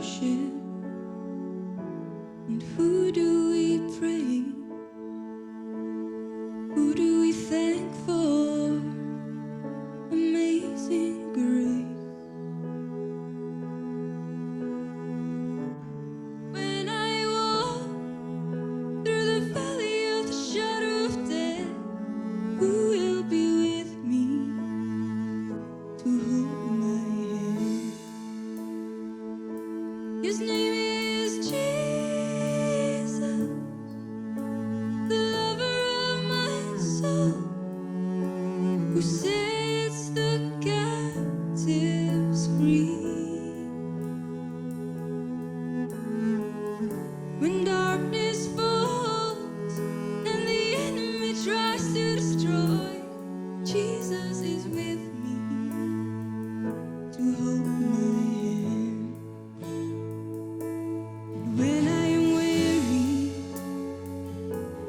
worship? And who do we pray? Who do we thank for amazing grace? When I walk through the valley of the shadow of death, who will be with me to hold my hand? His name is Jesus, the lover of my soul, who sets the captives free. When darkness falls and the enemy tries to destroy, Jesus is with me to hold my hand. When I am weary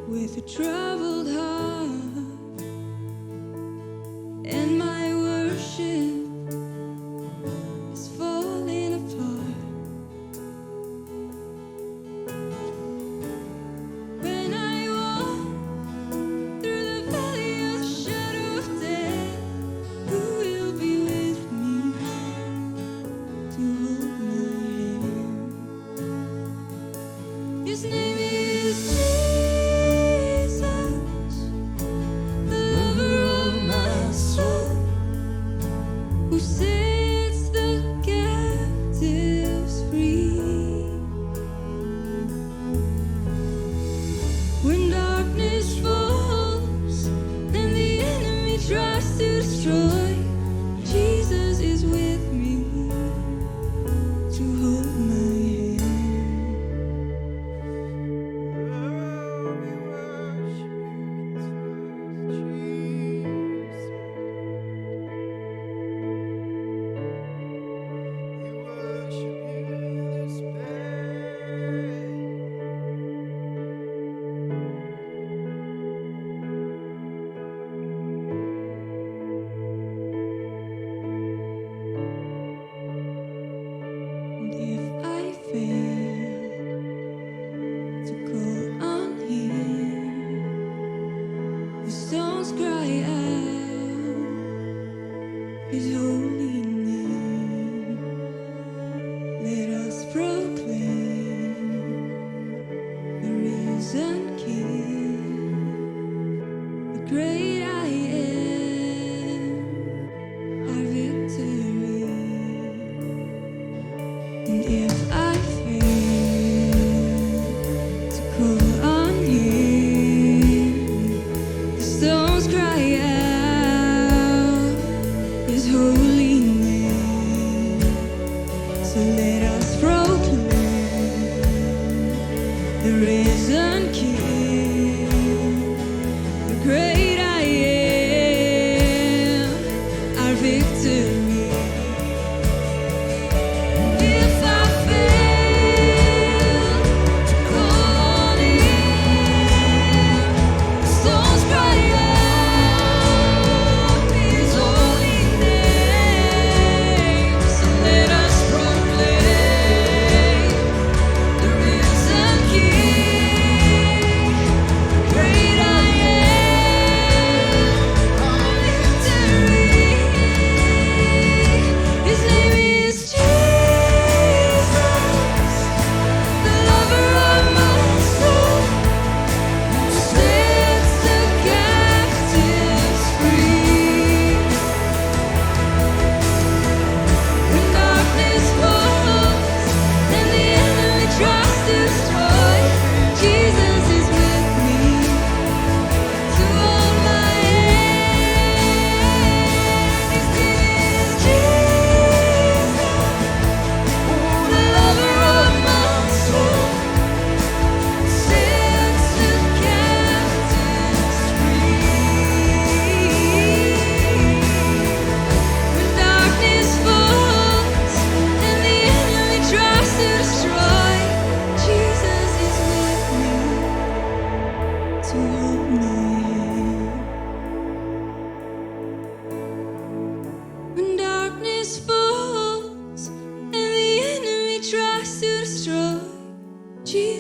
with a troubled heart, and my worship is falling apart, when I walk through the valley of the shadow of death, who will be with me to hold my hand? His name is Jesus, the lover of my soul, who sets the captives free. When darkness falls and the enemy tries to destroy, Jesus is with me to hold my hand. And if I fail to call on Him, the stones cry out His holy name. Let us proclaim the risen King, the great I am, our victory. And if I fail to call on Him, the stones cry out His holy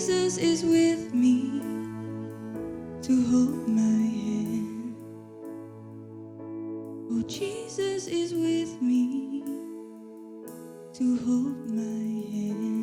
Jesus is with me to hold my hand. Oh, Jesus is with me to hold my hand.